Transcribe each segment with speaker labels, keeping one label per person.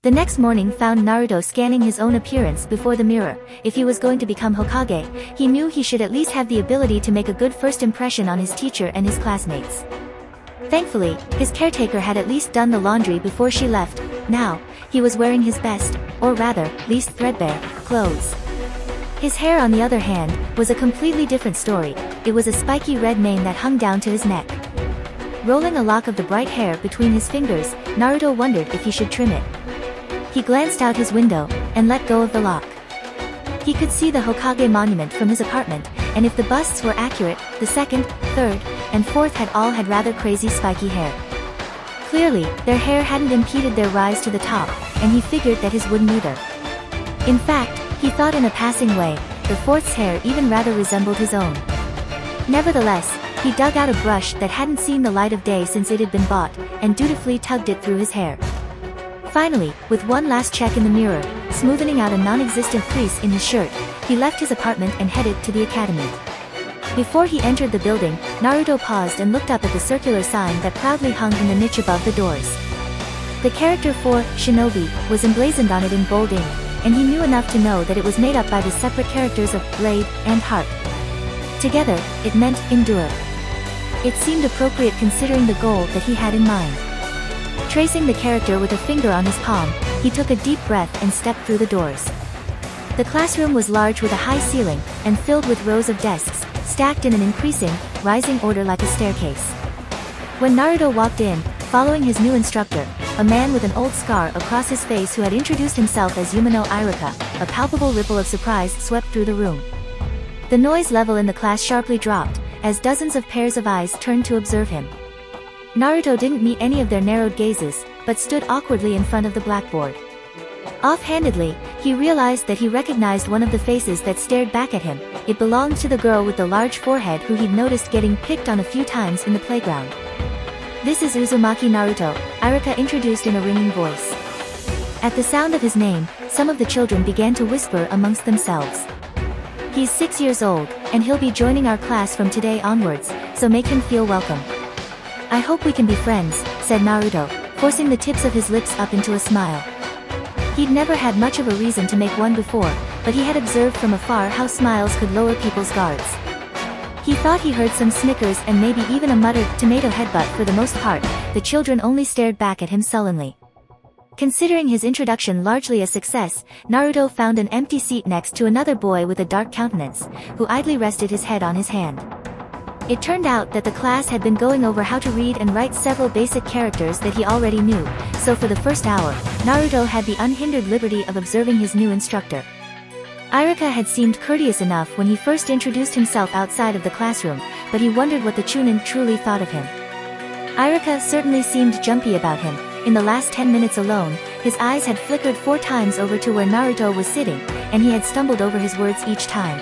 Speaker 1: The next morning found Naruto scanning his own appearance before the mirror. If he was going to become Hokage, he knew he should at least have the ability to make a good first impression on his teacher and his classmates. Thankfully, his caretaker had at least done the laundry before she left. Now, he was wearing his best, or rather, least threadbare, clothes. His hair, on the other hand, was a completely different story. It was a spiky red mane that hung down to his neck. Rolling a lock of the bright hair between his fingers, Naruto wondered if he should trim it. He glanced out his window, and let go of the lock. He could see the Hokage monument from his apartment, and if the busts were accurate, the second, third, and fourth all had rather crazy spiky hair. Clearly, their hair hadn't impeded their rise to the top, and he figured that his wouldn't either. In fact, he thought in a passing way, the fourth's hair even rather resembled his own. Nevertheless, he dug out a brush that hadn't seen the light of day since it had been bought, and dutifully tugged it through his hair. Finally, with one last check in the mirror, smoothing out a non-existent crease in his shirt, he left his apartment and headed to the academy. Before he entered the building, Naruto paused and looked up at the circular sign that proudly hung in the niche above the doors. The character for Shinobi was emblazoned on it in bold ink, and he knew enough to know that it was made up by the separate characters of blade and heart. Together, it meant endure. It seemed appropriate considering the goal that he had in mind. Tracing the character with a finger on his palm, he took a deep breath and stepped through the doors. The classroom was large with a high ceiling, and filled with rows of desks, stacked in an increasing, rising order like a staircase. When Naruto walked in, following his new instructor, a man with an old scar across his face who had introduced himself as Umino Iruka, a palpable ripple of surprise swept through the room. The noise level in the class sharply dropped, as dozens of pairs of eyes turned to observe him. Naruto didn't meet any of their narrowed gazes, but stood awkwardly in front of the blackboard. Offhandedly, he realized that he recognized one of the faces that stared back at him. It belonged to the girl with the large forehead who he'd noticed getting picked on a few times in the playground. "This is Uzumaki Naruto," Iruka introduced in a ringing voice. At the sound of his name, some of the children began to whisper amongst themselves. "He's 6 years old, and he'll be joining our class from today onwards, so make him feel welcome." "I hope we can be friends," said Naruto, forcing the tips of his lips up into a smile. He'd never had much of a reason to make one before, but he had observed from afar how smiles could lower people's guards. He thought he heard some snickers and maybe even a muttered tomato headbutt. For the most part, the children only stared back at him sullenly. Considering his introduction largely a success, Naruto found an empty seat next to another boy with a dark countenance, who idly rested his head on his hand. It turned out that the class had been going over how to read and write several basic characters that he already knew, so for the first hour, Naruto had the unhindered liberty of observing his new instructor. Iruka had seemed courteous enough when he first introduced himself outside of the classroom, but he wondered what the Chunin truly thought of him. Iruka certainly seemed jumpy about him. In the last 10 minutes alone, his eyes had flickered 4 times over to where Naruto was sitting, and he had stumbled over his words each time.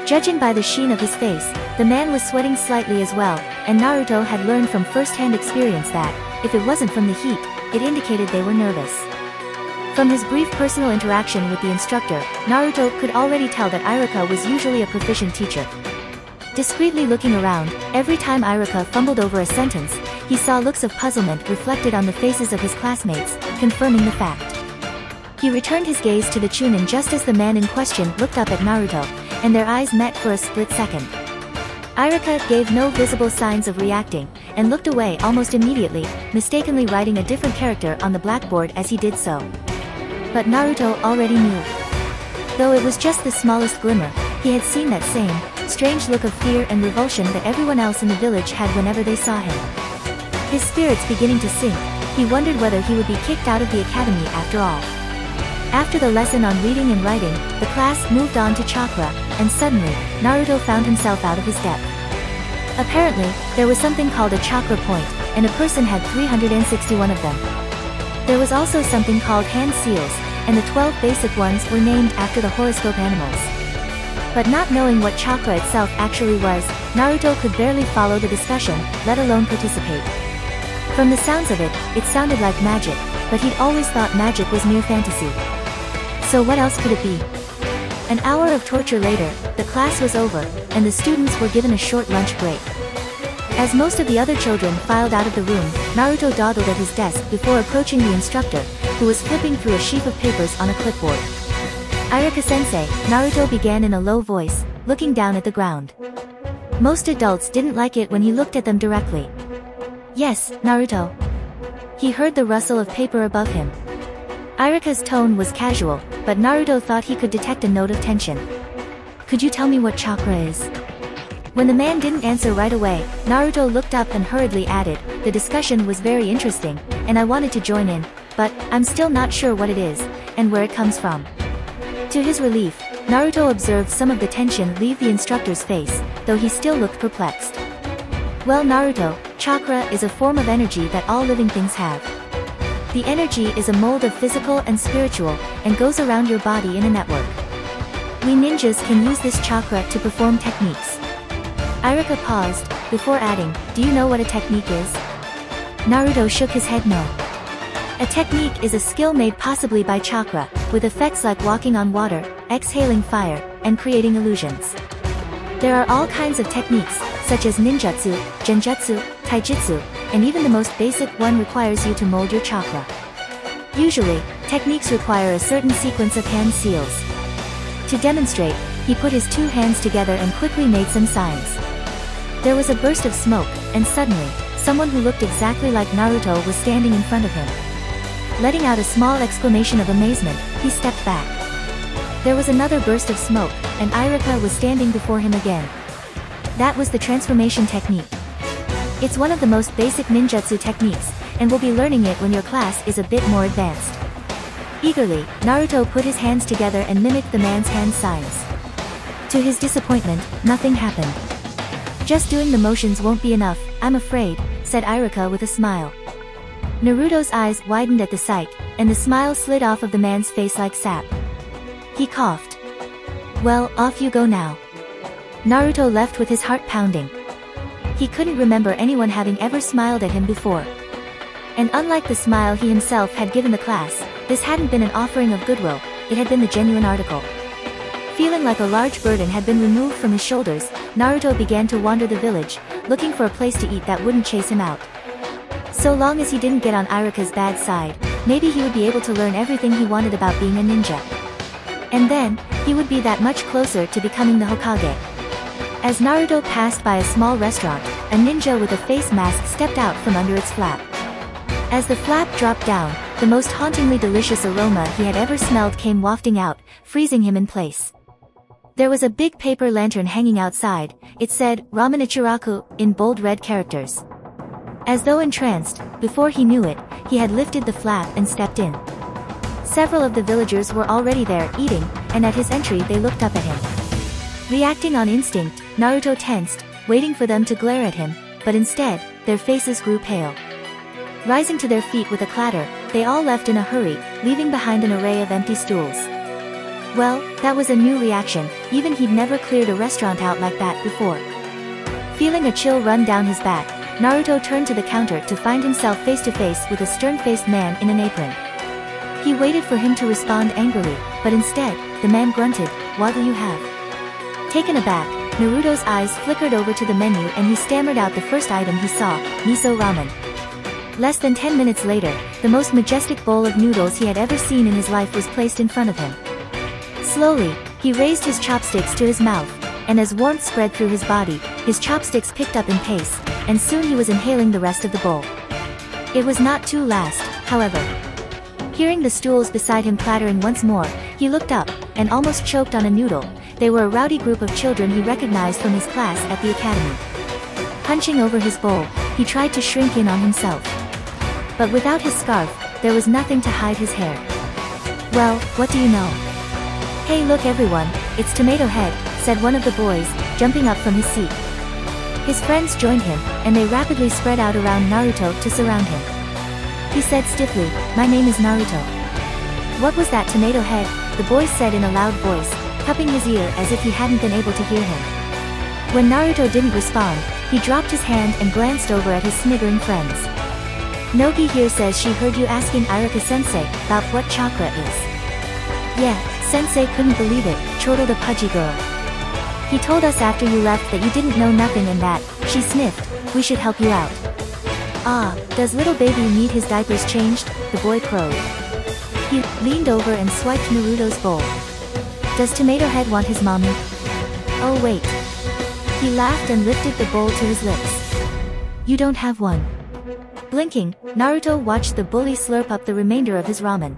Speaker 1: Judging by the sheen of his face, the man was sweating slightly as well, and Naruto had learned from first-hand experience that, if it wasn't from the heat, it indicated they were nervous. From his brief personal interaction with the instructor, Naruto could already tell that Iruka was usually a proficient teacher. Discreetly looking around, every time Iruka fumbled over a sentence, he saw looks of puzzlement reflected on the faces of his classmates, confirming the fact. He returned his gaze to the Chunin just as the man in question looked up at Naruto, and their eyes met for a split second. Iruka gave no visible signs of reacting, and looked away almost immediately, mistakenly writing a different character on the blackboard as he did so. But Naruto already knew. Though it was just the smallest glimmer, he had seen that same, strange look of fear and revulsion that everyone else in the village had whenever they saw him. His spirits beginning to sink, he wondered whether he would be kicked out of the academy after all. After the lesson on reading and writing, the class moved on to chakra, and suddenly, Naruto found himself out of his depth. Apparently, there was something called a chakra point, and a person had 361 of them. There was also something called hand seals, and the 12 basic ones were named after the horoscope animals. But not knowing what chakra itself actually was, Naruto could barely follow the discussion, let alone participate. From the sounds of it, it sounded like magic, but he'd always thought magic was mere fantasy. So what else could it be? An hour of torture later, the class was over, and the students were given a short lunch break. As most of the other children filed out of the room, Naruto dawdled at his desk before approaching the instructor, who was flipping through a sheaf of papers on a clipboard. "Irika-sensei," Naruto began in a low voice, looking down at the ground. Most adults didn't like it when he looked at them directly. "Yes, Naruto." He heard the rustle of paper above him. Irika's tone was casual, but Naruto thought he could detect a note of tension. "Could you tell me what chakra is?" When the man didn't answer right away, Naruto looked up and hurriedly added, "The discussion was very interesting, and I wanted to join in, but I'm still not sure what it is, and where it comes from." To his relief, Naruto observed some of the tension leave the instructor's face, though he still looked perplexed. "Well, Naruto, chakra is a form of energy that all living things have. The energy is a mold of physical and spiritual, and goes around your body in a network. We ninjas can use this chakra to perform techniques." Irika paused, before adding, "Do you know what a technique is?" Naruto shook his head no. A technique is a skill made possibly by chakra, with effects like walking on water, exhaling fire, and creating illusions. There are all kinds of techniques, such as ninjutsu, genjutsu, taijutsu, and even the most basic one requires you to mold your chakra. Usually, techniques require a certain sequence of hand seals. To demonstrate, he put his two hands together and quickly made some signs. There was a burst of smoke, and suddenly, someone who looked exactly like Naruto was standing in front of him. Letting out a small exclamation of amazement, he stepped back. There was another burst of smoke, and Irika was standing before him again. That was the transformation technique. It's one of the most basic ninjutsu techniques, and we'll be learning it when your class is a bit more advanced. Eagerly, Naruto put his hands together and mimicked the man's hand signs. To his disappointment, nothing happened. "Just doing the motions won't be enough, I'm afraid," said Irika with a smile. Naruto's eyes widened at the sight, and the smile slid off of the man's face like sap. He coughed. "Well, off you go now." Naruto left with his heart pounding. He couldn't remember anyone having ever smiled at him before. And unlike the smile he himself had given the class, this hadn't been an offering of goodwill, it had been the genuine article. Feeling like a large burden had been removed from his shoulders, Naruto began to wander the village, looking for a place to eat that wouldn't chase him out. So long as he didn't get on Irika's bad side, maybe he would be able to learn everything he wanted about being a ninja. And then, he would be that much closer to becoming the Hokage. As Naruto passed by a small restaurant, a ninja with a face mask stepped out from under its flap. As the flap dropped down, the most hauntingly delicious aroma he had ever smelled came wafting out, freezing him in place. There was a big paper lantern hanging outside. It said, "Ramen Ichiraku," in bold red characters. As though entranced, before he knew it, he had lifted the flap and stepped in. Several of the villagers were already there, eating, and at his entry they looked up at him. Reacting on instinct, Naruto tensed, waiting for them to glare at him, but instead, their faces grew pale. Rising to their feet with a clatter, they all left in a hurry, leaving behind an array of empty stools. Well, that was a new reaction, even he'd never cleared a restaurant out like that before. Feeling a chill run down his back, Naruto turned to the counter to find himself face to face with a stern-faced man in an apron. He waited for him to respond angrily, but instead, the man grunted, "What will you have?" Taken aback, Naruto's eyes flickered over to the menu and he stammered out the first item he saw, miso ramen. Less than 10 minutes later, the most majestic bowl of noodles he had ever seen in his life was placed in front of him. Slowly, he raised his chopsticks to his mouth, and as warmth spread through his body, his chopsticks picked up in pace, and soon he was inhaling the rest of the bowl. It was not too last, however. Hearing the stools beside him clattering once more, he looked up, and almost choked on a noodle. They were a rowdy group of children he recognized from his class at the academy. Hunching over his bowl, he tried to shrink in on himself. But without his scarf, there was nothing to hide his hair. "Well, what do you know?" "Hey look everyone, it's Tomato Head," said one of the boys, jumping up from his seat. His friends joined him, and they rapidly spread out around Naruto to surround him. He said stiffly, "My name is Naruto." "What was that, Tomato Head?" the boy said in a loud voice, cupping his ear as if he hadn't been able to hear him. When Naruto didn't respond, he dropped his hand and glanced over at his sniggering friends. "Nogi here says she heard you asking Irika-sensei about what chakra is." "Yeah, Sensei couldn't believe it," chortled a pudgy girl. "He told us after you left that you didn't know nothing and that," she sniffed, We should help you out. Ah, does little baby need his diapers changed? The boy crowed. He leaned over and swiped Naruto's bowl. Does Tomato Head want his mommy? Oh wait. He laughed and lifted the bowl to his lips. You don't have one. Blinking, Naruto watched the bully slurp up the remainder of his ramen.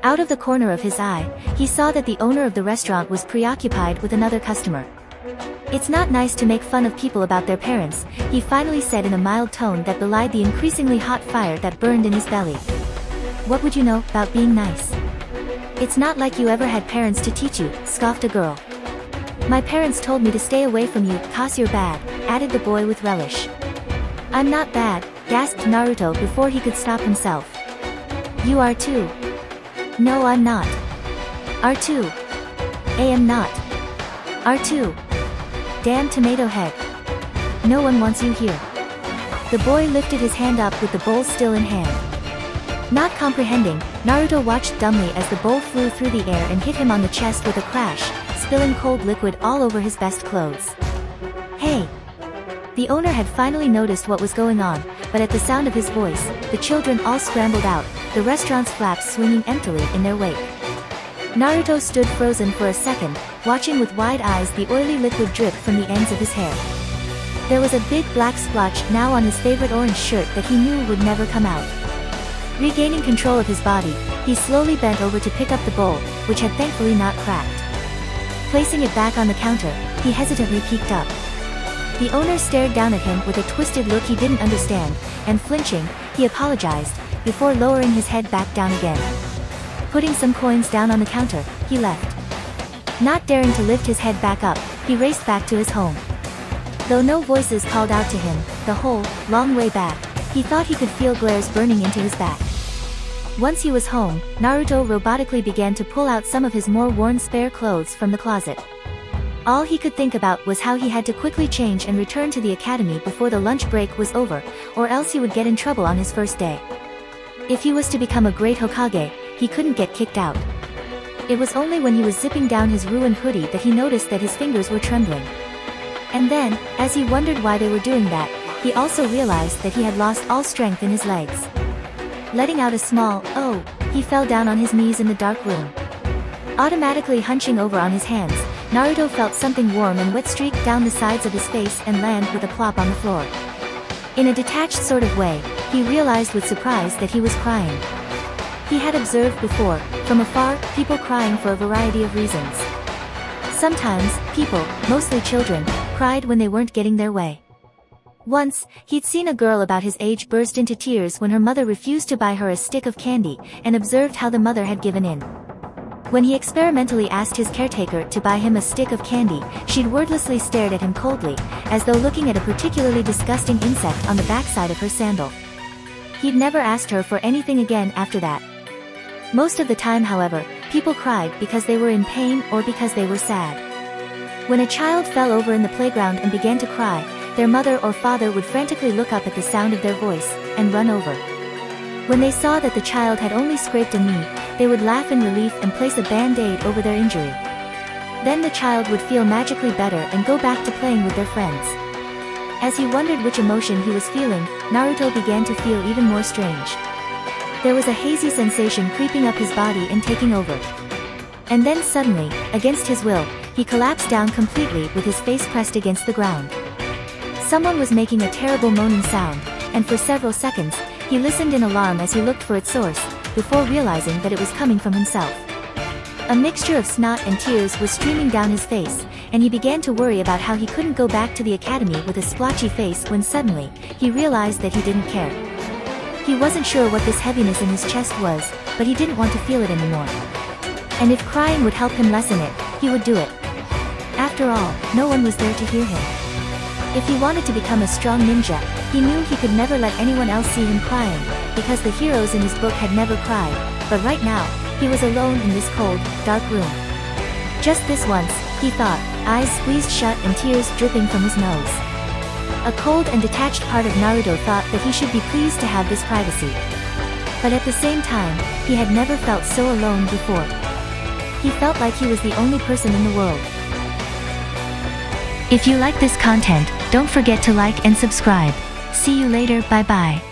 Speaker 1: Out of the corner of his eye, he saw that the owner of the restaurant was preoccupied with another customer. It's not nice to make fun of people about their parents, he finally said in a mild tone that belied the increasingly hot fire that burned in his belly. What would you know about being nice? It's not like you ever had parents to teach you, scoffed a girl. My parents told me to stay away from you, 'cause you're bad, added the boy with relish. I'm not bad, gasped Naruto before he could stop himself. You are too. No, I'm not. R2. I am not. R2. Damn Tomato Head. No one wants you here. The boy lifted his hand up with the bowl still in hand. Not comprehending, Naruto watched dumbly as the bowl flew through the air and hit him on the chest with a crash, spilling cold liquid all over his best clothes. Hey! The owner had finally noticed what was going on, but at the sound of his voice, the children all scrambled out, the restaurant's flaps swinging emptily in their wake. Naruto stood frozen for a second, watching with wide eyes the oily liquid drip from the ends of his hair. There was a big black splotch now on his favorite orange shirt that he knew would never come out. Regaining control of his body, he slowly bent over to pick up the bowl, which had thankfully not cracked. Placing it back on the counter, he hesitantly peeked up. The owner stared down at him with a twisted look he didn't understand, and flinching, he apologized, before lowering his head back down again. Putting some coins down on the counter, he left. Not daring to lift his head back up, he raced back to his home. Though no voices called out to him, the whole, long way back, he thought he could feel glares burning into his back. Once he was home, Naruto robotically began to pull out some of his more worn spare clothes from the closet. All he could think about was how he had to quickly change and return to the academy before the lunch break was over, or else he would get in trouble on his first day. If he was to become a great Hokage, he couldn't get kicked out. It was only when he was zipping down his ruined hoodie that he noticed that his fingers were trembling. And then, as he wondered why they were doing that, he also realized that he had lost all strength in his legs. Letting out a small, "oh," he fell down on his knees in the dark room. Automatically hunching over on his hands, Naruto felt something warm and wet streak down the sides of his face and land with a plop on the floor. In a detached sort of way, he realized with surprise that he was crying. He had observed before, from afar, people crying for a variety of reasons. Sometimes, people, mostly children, cried when they weren't getting their way. Once, he'd seen a girl about his age burst into tears when her mother refused to buy her a stick of candy, and observed how the mother had given in. When he experimentally asked his caretaker to buy him a stick of candy, she'd wordlessly stared at him coldly, as though looking at a particularly disgusting insect on the backside of her sandal. He'd never asked her for anything again after that. Most of the time, however, people cried because they were in pain or because they were sad. When a child fell over in the playground and began to cry, their mother or father would frantically look up at the sound of their voice, and run over. When they saw that the child had only scraped a knee, they would laugh in relief and place a band-aid over their injury. Then the child would feel magically better and go back to playing with their friends. As he wondered which emotion he was feeling, Naruto began to feel even more strange. There was a hazy sensation creeping up his body and taking over. And then suddenly, against his will, he collapsed down completely with his face pressed against the ground. Someone was making a terrible moaning sound, and for several seconds, he listened in alarm as he looked for its source, before realizing that it was coming from himself. A mixture of snot and tears was streaming down his face, and he began to worry about how he couldn't go back to the academy with a splotchy face when suddenly, he realized that he didn't care. He wasn't sure what this heaviness in his chest was, but he didn't want to feel it anymore. And if crying would help him lessen it, he would do it. After all, no one was there to hear him. If he wanted to become a strong ninja, he knew he could never let anyone else see him crying, because the heroes in his book had never cried, but right now, he was alone in this cold, dark room. Just this once, he thought, eyes squeezed shut and tears dripping from his nose. A cold and detached part of Naruto thought that he should be pleased to have this privacy. But at the same time, he had never felt so alone before. He felt like he was the only person in the world. If you like this content, Don't forget to like and subscribe. See you later, bye bye.